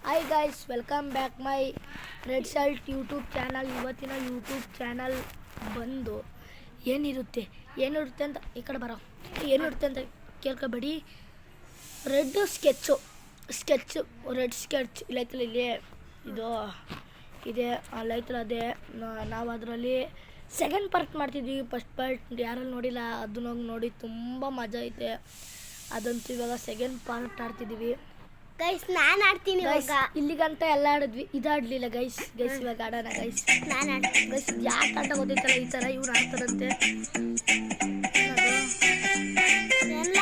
Hi guys, welcome back my red shirt YouTube channel. ಇವತ್ತಿನ YouTube channel ಬಂದು ಏನಿರುತ್ತೆ ಅಂತ ಈ ಕಡೆ ಬರೋ ಏನಿರುತ್ತೆ ಅಂತ ಕೇಳ್ಕೊಬೇಡಿ. ರೆಡ್ ಸ್ಕೆಚ್ ಇಲ್ಲೈತಲ್ಲ, ಇಲ್ಲಿ ಇದು ಇದೆ ಅಲ್ಲೈತಲ್ಲ, ಅದೇ ನಾವು ಅದರಲ್ಲಿ ಸೆಕೆಂಡ್ ಪಾರ್ಟ್ ಮಾಡ್ತಿದ್ವಿ. ಫಸ್ಟ್ ಪಾರ್ಟ್ ಯಾರಲ್ಲಿ ನೋಡಿಲ್ಲ ಅದನ್ನ ಹೋಗಿ ನೋಡಿ, ತುಂಬ ಮಜಾ ಐತೆ. ಅದಂತೂ ಇವಾಗ ಸೆಕೆಂಡ್ ಪಾರ್ಟ್ ಆಡ್ತಿದ್ದೀವಿ ಗೈಸ್. ನಾನು ಆಡ್ತೀನಿ ಇವಾಗ. ಇಲ್ಲಿಗಂತ ಎಲ್ಲ ಆಡಿದ್ವಿ, ಇದಾಡ್ಲಿಲ್ಲ ಗೈಸ್. ಇವಾಗ ಆಡೋಣ ಗೈಸ್. ನಾನು ಆಡ್ತೀನಿ ಗೈಸ್. ಯಾಕೆ ಆಟ ಗೊತ್ತಿತ್ತಲ್ಲ, ಈ ಥರ ಇವ್ರು ಆಡ್ತಾರಂತೆ. ಎಲ್ಲ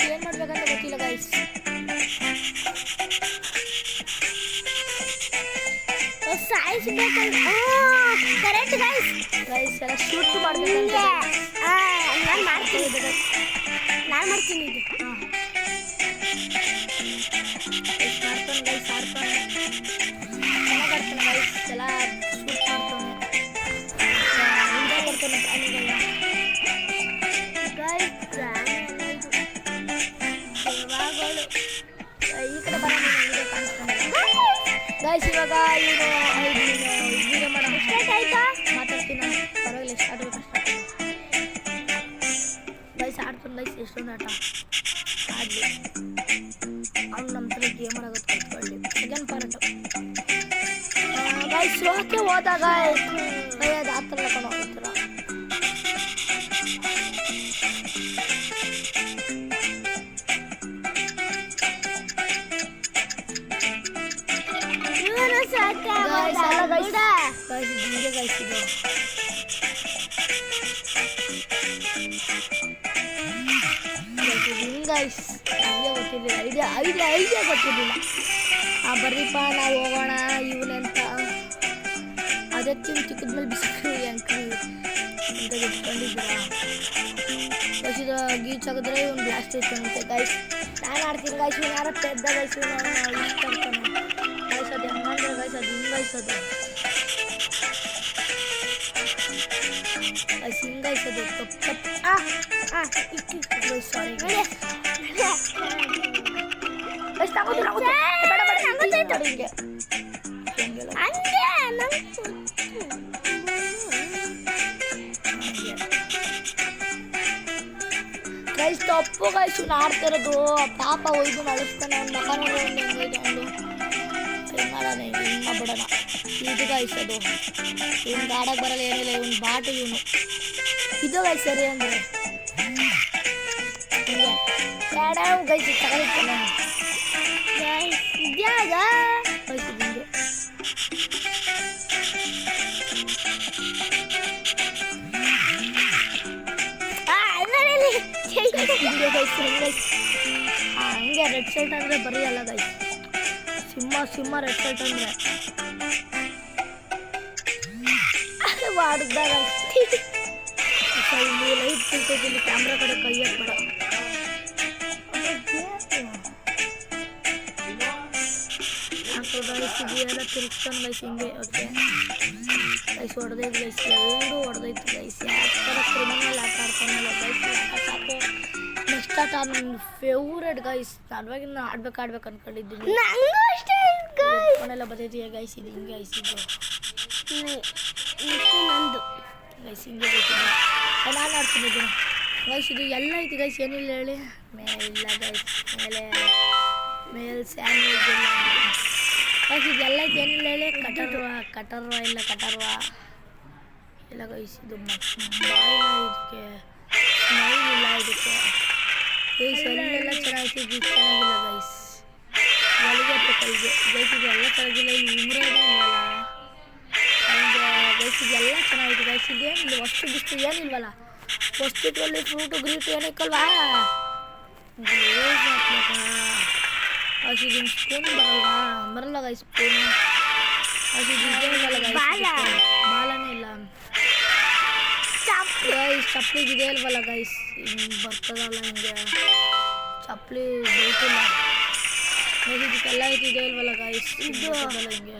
ಏನು ಮಾಡ್ಬೇಕಂತ ಗೊತ್ತಿಲ್ಲ ಗೈಸ್. Correct guys. ಎಲ್ಲ ಶೂಟ್ ಮಾಡ್ಬೇಕಂತ ನಾನು ಮಾಡ್ತೀನಿ ಇದು. ಮಾಡ್ತಾನೆ ಗೈಸ್, ಆಡ್ತಾನೆ ಚೆನ್ನಾಗಿ ಆಡ್ತಾನೆ ಗೈಸ್. ಎಲ್ಲ ಶೂಟ್ ಮಾಡ್ತಾನೆ, ಹಿಂದೆ ಬರ್ತಾನೆ ಪ್ರಾಣಿಗಳನ್ನ. ಈ ಕಡೆ ಬರೋಣ ಕಾಣಿಸ್ತಾನೆ ಗೈಸ್. ಇವಾಗ ಇವನು ವೀಡಿಯೋ ಮಾಡೋಣ. ಮಾತಾಡ್ತೀನಿ ನಾನು, ಪರವಾಗಿಲ್ಲ. Start guys. ಆಡ್ತಾನೆ ಗೈಸ್, ಎಷ್ಟೊಂದು ಆಟ ಆಡಲಿ. ಅವ್ನು ನಮ್ಮ ಥರ ಗೇಮ್ ಆಡೋದು ಕಲ್ತ್ಕೊಳ್ಳಿ. Second part guys. ಓಕೆ, ಹೋದಾಗ ಅದು ಆ ಥರ ಕಣೋ, ಈ ಥರ ಗೈಸ್. ನನಗೆ ಗೊತ್ತಿರಲಿಲ್ಲ, ಐಡಿಯಾ ಗೊತ್ತಿರಲಿಲ್ಲ. ಬರ್ರಿಪ್ಪ ನಾವು ಹೋಗೋಣ ಇವನಂತ. ಅದಕ್ಕೆ ಚಿಕ್ಕದ್ಮೇಲೆ ಬಿಸಿಲು ಅಂಕಲ್ ಅಂತ ಇಟ್ಕೊಂಡಿದ್ದೀರ. ಗೈಸ್, ಇದು ಗೀಚ್ ಆಗಿದ್ರೆ ಇವನು ಬ್ಲಾಸ್ಟ್ ಇಟ್ಕೊಂಡುತ್ತೆ ಗೈಸ್. ನಾನು ಆಡ್ತೀನಿ ಗೈಸ್. ಇವನು ಯಾರ ಪೆದ್ದ ಗೈಸ್, ಇವನು ಇಷ್ಟ ಆಗ್ತಾನೆ ಗೈಸ್. ಅದು ಹೆಂಗಂದ್ರೆ ಗೈಸ್, ಅದು ಹಿಂಗಾಯ್ಸೋದು ಹಿಂಗಾಯ್ಸೋದು ಕಪ್ ಸಾರಿ ಗೈಸ್. ಗೈಸ್ ತಪ್ಪು ಗೈಸ್, ಇವ್ನು ಆಡ್ತಿರೋದು. ಪಾಪ ಒಯ್ದು ನಳಿಸ್ತಾನೆ. ಅವ್ನ ಮಕ ನೋಡೋದು ಹೆಂಗೈತೆ ಅವನು. ಹಿಂಗೆ ಮಾಡೋಣ, ಹಿಂಗೆ ಬಿಡೋಣ. ಇದು ಗೈಸ್, ಅದು ಇವ್ನಿಗೆ ಆಡಕ್ಕೆ ಬರಲ್ಲ, ಏನಿಲ್ಲ. ಇವ್ನು ಬಾಟು ಇವನು. ಇದು ಗೈಸ್ ಸರಿ ಅಂದರೆ ಹಿಂಗೆ ಬೇಡ ಗೈಸ್. ತಗೊಂಡಿರ್ತಾನೆ ಗೈಸ್. ಇದ್ಯಾಗ ಗೈಸ್, ಹಿಂಗೆ ಹಂಗೆ ರೆಡ್ ಶರ್ಟ್ ಅಂದರೆ ಬರೀ ಅಲ್ಲ ಗೈಸ್. ಸಿಂಹ ರೆಡ್ ಶರ್ಟ್ ಅಂದರೆ ಮಾಡಿದ್ದಾಗ ಇಲ್ಲಿ ಲೈಟ್ ಸಿಗ್ತೈತಿ. ಇಲ್ಲಿ ಕ್ಯಾಮ್ರಾ ಕಡೆ ಕೈ ಹಾಕ್ಬೇಡ. ಎಲ್ಲ ತಿರುಗಿಸ್ತಾನೆ ಗೈಸ್ ಹಿಂಗೆ. ಓಕೆ ಗೈಸ್, ಹೊಡೆದೈದು ಗೈಸ್, ಎರಡು ಹೊಡೆದೈತು ಗೈಸ್. ಯಾವ ಥರ ಕ್ರಿಮಿನಲ್ ಆಟ ಆಡ್ತಾನಲ್ಲ ಗೈಸ್. ಸಾಕು. ನೆಕ್ಸ್ಟ್ ಆಟ ನನ್ನ ಫೇವ್ರೆಟ್ ಗೈಸ್. ನಾನು ಆಡ್ಬೇಕು ಅನ್ಕೊಂಡಿದ್ದೀನಿ. ಫೋನೆಲ್ಲ ಬರ್ತೈತಿ ಗೈಸ್. ಇದು ಹಿಂಗೆ ಗೈಸ್. ಇದು ನಂದು ಗೈಸ್, ಹಿಂಗೆ ಗೊತ್ತಿಲ್ಲ. ನಾನು ಆಡ್ತೀನಿ ಇದನ್ನು ಗೈಸ್. ಇದು ಎಲ್ಲ ಐತಿ ಗೈಸ್. ಏನಿಲ್ಲ ಹೇಳಿ, ಮೇಲಿಲ್ಲ ಗೈಸ್. ಮೇಲೆ ಸ್ಯಾಂಡ್ವಿಚ್ ಇಲ್ಲ ಗೈಸ್. ಇದೆಲ್ಲ ಐತಿ, ಏನಿಲ್ಲ ಹೇಳಿ. ಕಟರ್ವಾ ಇಲ್ಲ ಗೈಸ್. ಇದು ಬಾಯಿಲ್ಲ ಇದಕ್ಕೆ, ಸ್ಮೈಲ್ ಇಲ್ಲ ಇದಕ್ಕೆ ಗೈಸ್. ಅಲ್ಲೆಲ್ಲ ಚೆನ್ನಾಗೈತಿ, ಇದು ಚೆನ್ನಾಗಿಲ್ಲ ಗೈಸ್. ಒಳಗೆ ಕೈಗೆ ಗೈಸ್. ಇದು ಎಲ್ಲ ಚೆನ್ನಾಗಿಲ್ಲ. ಇಲ್ಲಿ ಉಮ್ರೇನೇ ಇಲ್ವಲ್ಲ ಗೈಸ್. ಇದೆಲ್ಲ ಚೆನ್ನಾಗಿದೆ ಗೈಸ್. ಇದೇನಿಲ್ಲ, ವಸ್ತು ಏನಿಲ್ವಲ್ಲ. ವಸ್ತುಗಳಲ್ಲಿ ಫ್ರೂಟು ಗ್ರೀಟು ಏನಕ್ಕಲ್ವಾ. ಗ್ಲೋಸ್ ಹಾಕ್ಬೇಕಾ ಗೈಸ್. ಇದನ್ನು ಸ್ಪೂನ್ ಬರಲ್ಲ ಗೈಸ್. Spoon guys. ಇದು ಇದೇನಿಲ್ಲ ಗೈಸ್. ಬಾಲನೇ ಇಲ್ಲ ಗೈಸ್. ಚಪ್ಪಲಿಗೆ ಇದೆ ಇಲ್ವಲ್ಲ ಗೈಸ್. ಹಿಂಗೆ ಬರ್ತದಲ್ಲ ಹಿಂಗೆ ಚಪ್ಪಲಿ ಬೈತಿಲ್ಲ ಗೈಸ್. ಇದಕ್ಕೆಲ್ಲ ಇದೆ ಇಲ್ವಲ್ಲ ಗೈಸ್. ಇದು ಹಿಂಗೆ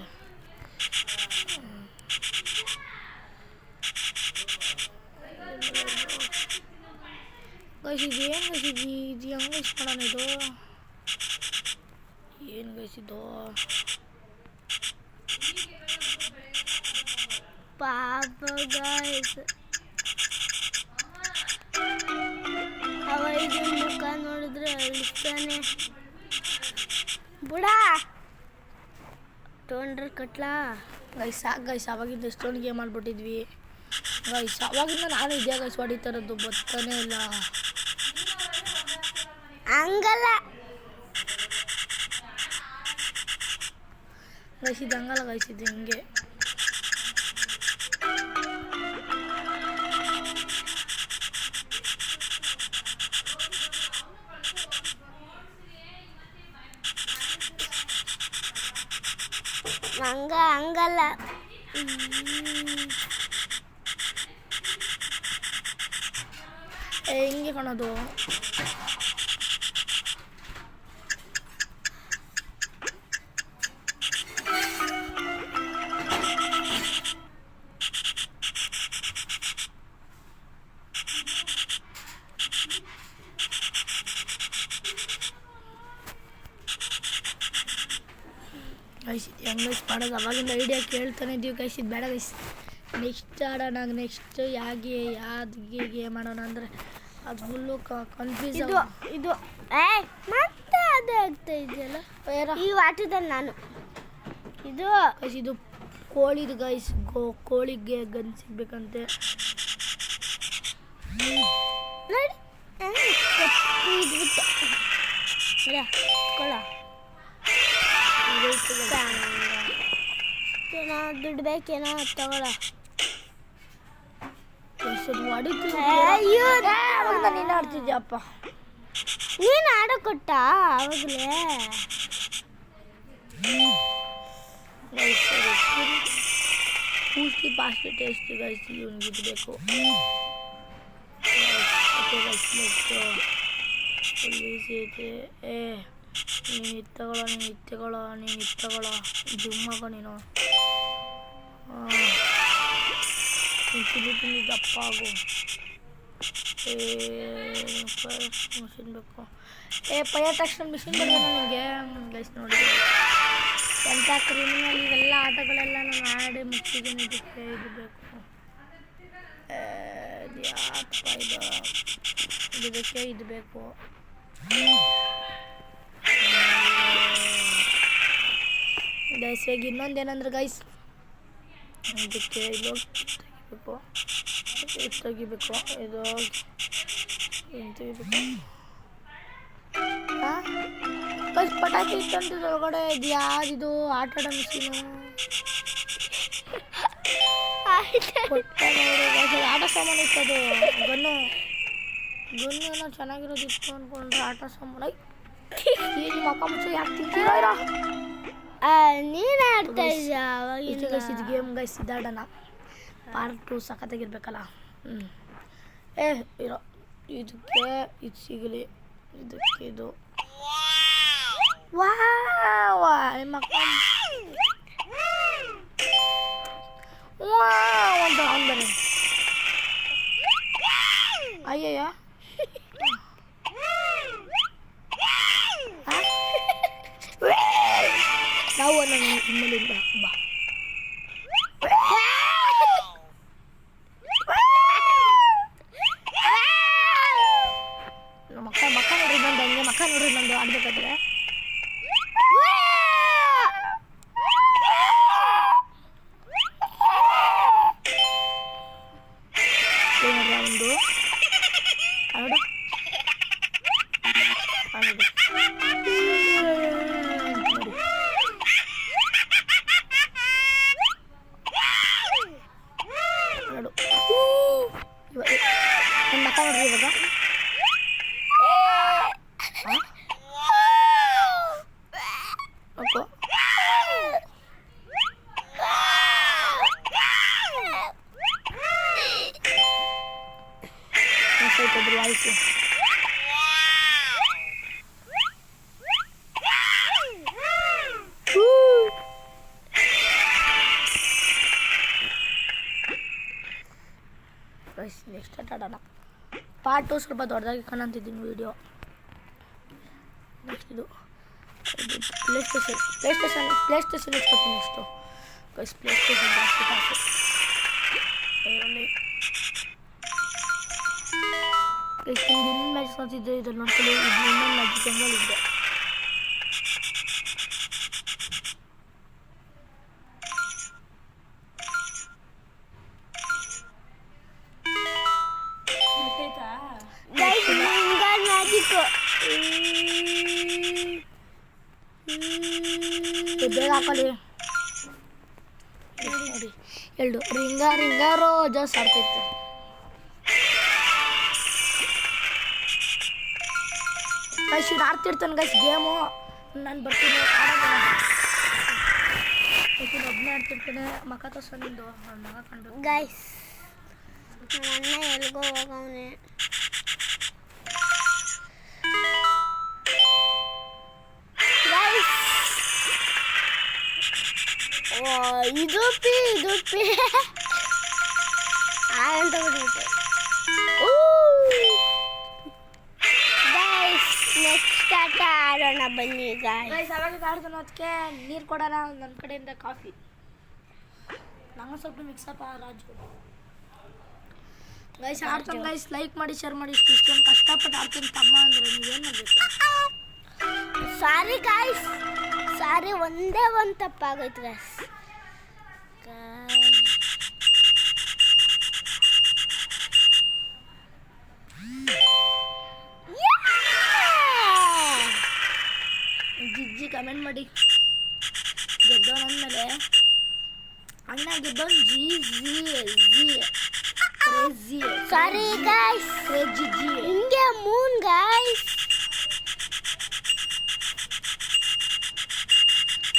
ಇದು ಏನು ಗೈಸ್ ಇದು ಹೆಂಗೆ ಗೈಸ್ ಮಾಡೋಣ ಇದು ಏನು ಗೈಸ್ ಇದು ಪಾಪ ಗಾಯ್ಸ್ ಅವ ಇದು ಮುಖ ನೋಡಿದ್ರೆ ಅಳಿಸ್ತಾನೆ ಬುಡ ತೊಗೊಂಡ್ರೆ ಕಟ್ಲಾ ಗೈಸ್ ಸಾಕು ಗೈಸ್ ಅವಾಗಿಂದ ಎಷ್ಟೊಂದು ಗೇಮ್ ಆಡ್ಬಿಟ್ಟಿದ್ವಿ ಗೈಸ್ ಅವಾಗಿಂದ ನಾನು ಇದೇ ಗೈಸ್ ಹೊಡಿತಾರದ್ದು ಬರ್ತಾನೆ ಇಲ್ಲ ಹಂಗಲ್ಲ ಗೈಸ್ ಇದು ಹಂಗಲ್ಲ ಗೈಸ್ ಇದು ಹಿಂಗೆ ಹಂಗಲ್ಲ ಹಿಂಗೆ ಕಾಣೋದು ಗೈಸ್ ಹೆಂಗೆ ಮಾಡೋದು ಅವಾಗಿಂದ ಐಡಿಯಾ ಕೇಳ್ತಾನೆ ಇದ್ದೀವಿ ಗೈಸ್ ಇದು ಬೇಡ ಗೈಸ್ ನೆಕ್ಸ್ಟ್ ಆಡೋಣ ನೆಕ್ಸ್ಟ್ ಯಾವ್ದು ಗೇಮ್ ಆಡೋಣ ಅಂದರೆ ಅದು ಫುಲ್ಲು ಕನ್ಫ್ಯೂಸ್ ಇದು ಮತ್ತೆ ಅದೇ ಆಗ್ತಾ ಇದೆಯಲ್ಲ ಈ ಆಟದಲ್ಲಿ ನಾನು ಇದು ಗೈಸ್ ಇದು ಕೋಳಿದು ಗೈಸ್ ಕೋಳಿಗೆ ಗನ್ ಸಿಗ್ಬೇಕಂತೆ ಏನೋ ದುಡ್ಡು ಬೇಕೇನೋ ತಗೊಳ ನೀನು ಆಡ್ತಿದ್ಯಪ್ಪ ನೀನು ಆಡೋ ಕೊಟ್ಟ ಅವಾಗಲೇ ಪೂರ್ತಿ ಪಾಸ್ಟ್ ಟೇಸ್ಟ್ ಗೈಸ್ ಇವನಿಗೆ ಇದು ಬೇಕು ನೀನು ಇತ್ತಗೊಳ್ಳೋ ಜುಮ್ಮಗ ನೀನು ತಿಂದು ದಪ್ಪ ಆಗು ಮಿಷಿನ್ ಬೇಕು ಫೈರ್ ತಕ್ಷಣ ಮಿಷಿನ್ ಬೇಕು ನನಗೆ ಗೈಸ್ ನೋಡಿ ಎಂಥ ಕ್ರಿಮಿನಲ್ ಇವೆಲ್ಲ ಆಟಗಳೆಲ್ಲ ನಾನು ಆಡಿ ಮುಗಿಸಿದ್ದೀನಿ ಇದಕ್ಕೆ ಇದು ಬೇಕು ಇದಕ್ಕೆ ಇದು ಬೇಕು ಗೈಸ್ ಈಗ ಇನ್ನೊಂದೇನಂದ್ರೆ ಗೈಸ್ ಇದಕ್ಕೆ ಇದು ತೆಗಿಬೇಕು ಇದು ತೆಗಿಬೇಕು ಗೈಸ್ ಪಟಾಕಿ ಇತ್ತಂತ ಒಳಗಡೆ ಇದು ಯಾವ್ದಿದು ಆಟ ಆಡೋ ಮಿಷಿನು ಆಟ ಸಾಮಾನು ಇತ್ತದು ಗನ್ನು ಏನೋ ಚೆನ್ನಾಗಿರೋದಿತ್ತು ಅಂದ್ಕೊಂಡ್ರೆ ಆಟ ಸಾಮಾನು ಈಗ ಮಕ್ಕ ಮುಚ್ಚು ಯಾಕೆ ತಿಂತೀರೋ ನೀನು ಆಡ್ತಾ ಇದ್ಯಾ ಇದು ಗೈಸ್ ಇದು ಗೇಮ್ ಗೈಸ್ ಇದಾಡೋಣ ಪಾರ್ಟ್ 2 ಸಖತ್ತಾಗಿರ್ಬೇಕಲ್ಲ ಇರೋ ಇದಕ್ಕೆ ಇದು ಸಿಗಲಿ ಇದಕ್ಕೆ ಇದು ಮಕ್ಕ ಒಂದು ಅವ್ನು ಬನ್ನಿ ಅಯ್ಯಯ್ಯ ನಾವು ನಿಮ್ಮಲ್ಲಿಂದ ಬಾ ಮಕ್ಕ ನೋಡ್ರಿ ನಂದು ಹಂಗೆ ಮಕ್ಕ ನೋಡ್ರಿ ನಂದು ಆಡ್ಬೇಕಾದ್ರೆ ಒಂದು ನೋಡು ನೋಡು ನನ್ನ ಮಕ್ಕ ನೋಡ್ರಿ ಇವಾಗ ಓಕೆ ಆಯ್ತದ್ರು ಆಯಿತು ನೆಕ್ಸ್ಟ್ ಆಟ ಆಡೋಣ ಪಾರ್ಟ್ 2 ಸ್ವಲ್ಪ ದೊಡ್ಡದಾಗಿ ಕಾಣಂತಿದ್ದೀನಿ ವಿಡಿಯೋ. ನೆಕ್ಸ್ಟ್ ಇದು ಪ್ಲೇ ಸ್ಟೇಷನ್ ಇಟ್ಕೊತೀನಿ ನೆಕ್ಸ್ಟು ಗೈಸ್. ಪ್ಲೇ ಸ್ಟೇಷನ್ ಜಾಸ್ತಿ ಕಾಸು ಇದರಲ್ಲಿ ಗೈಸ್. ನಿಮ್ಗೆ ಇನ್ನೊಂದು ಮ್ಯಾಚ್ ನೋಡ್ತಿದ್ದೆ ಇದ್ರಲ್ಲಿ ನೋಡ್ಕೊಳ್ಳಿ. ಇದು ಇನ್ನೊಂದು ಮ್ಯಾಚ್ ಜಂಗಲ್ ಇದೆ. ಬೇಗ ಹಾಕೊಳ್ಳಿ ನೋಡಿ. ಎರಡು ರಿಂಗಾರೋ ಜಾಸ್ತಿ ಆಡ್ತೈತೆ. ಗೈಸ್ ಇದು ಆಡ್ತಿರ್ತಾನೆ ಗೈಸ್ ಗೇಮು. ನಾನು ಬರ್ತೀನಿ ಒಬ್ಬನೇ ಆಡ್ತಿರ್ತಾನೆ. ಮಕ್ಕ ತೋರ್ಸಂದು ಮಗ ಕಂಡು ಗೈಸ್ ನನ್ನ ಅಣ್ಣ ಎಲ್ಗೋ ಹೋಗವನೆ. ಇದು ಪಿ ಅಂತ ಬಿಟ್ಬಿಟ್ಟೆ. ಗೈಸ್ ನೆಕ್ಸ್ಟ್ ಆಟ ಆಡೋಣ ಬನ್ನಿ ಗೈಸ್. ಅವಾಗ ಆಡ್ತಾನೆ ಅದಕ್ಕೆ ನೀರು ಕೊಡೋಣ ನನ್ನ ಕಡೆಯಿಂದ ಕಾಫಿ. ನಂಗೆ ಸ್ವಲ್ಪ ಮಿಕ್ಸಪ್ ರಾಜು. ಗೈಸ್ ಆಡ್ತಾನೆ ಗೈಸ್. ಲೈಕ್ ಮಾಡಿ ಶೇರ್ ಮಾಡಿ. ಇಷ್ಟೊಂದು ಕಷ್ಟಪಟ್ಟು ಆಡ್ತೀನಿ ತಮ್ಮ ಅಂದರೆ ನೀವೇನು ಮಾಡಬೇಕು. ಸಾರಿ ಗೈಸ್, ಸಾರಿ ಒಂದೇ ಒಂದು ತಪ್ಪಾಗೈತೆ ಗೈಸ್. ಜಿಜ್ಜಿ ಕಮೆಂಟ್ ಮಾಡಿ. ಗೆದ್ದವನಂದಮೇಲೆ ಅಣ್ಣ ಗೆದ್ದವನು ಕ್ರೇಜಿ. ಸಾರಿ ಗೈಸ್, ಜಿಜ್ಜಿ ಹಿಂಗೆ ಮೂನ್ ಗೈಸ್.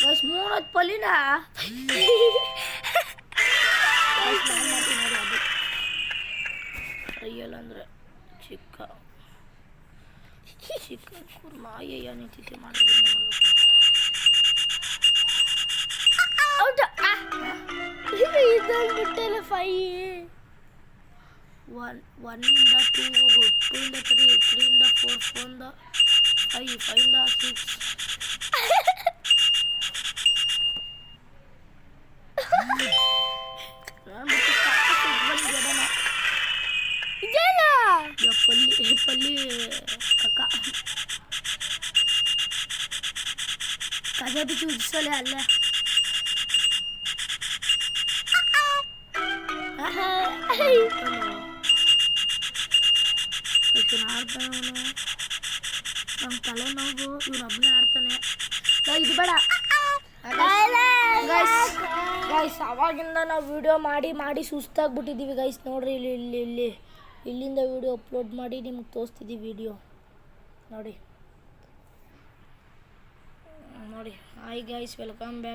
ಗೈಸ್ ಮೂರತ್ತು ಪಲ್ಲಿನ ರಿಯಲ್ ಅಂದರೆ ಚಿಕ್ಕ ಕುರ್ಮ ಅಯ್ಯಯ್ಯ ನಿಂತಿದ್ದೆ ಮಾಡೋದ್ರಿಂದ ಹೌದು ಇದೊಂದ್ಬಿಟ್ಟಲ್ಲ 5 1 ಇಂದ 2 ಹೋಗು, 2 ಇಂದ 3, 3 ಇಂದ 4, 4 ಇಂದ 5, 5 ಇಂದ 6. ಪಲ್ಲಿ ಕಕ್ಕ ಕಜಾ ಬಿಚ್ಚಿ ಉಜ್ಸಲೆ ಅಲ್ಲೇ. ಆಡ್ತಾನೆ ಅವನು. ನಮ್ಮ ತಲೆನೋವು ಇವನೊಬ್ಬನೇ ಆಡ್ತಾನೆ. ಇದು ಬೇಡ ಗೈಸ್. ಅವಾಗಿಂದ ನಾವು ವಿಡಿಯೋ ಮಾಡಿ ಸುಸ್ತಾಗ್ಬಿಟ್ಟಿದ್ದೀವಿ ಗೈಸ್. ನೋಡ್ರಿ ಇಲ್ಲಿಂದ ವಿಡಿಯೋ ಅಪ್ಲೋಡ್ ಮಾಡಿ ನಿಮ್ಗೆ ತೋರಿಸ್ತಿದ್ದೀವಿ ವಿಡಿಯೋ ನೋಡಿ. Hi guys, welcome back.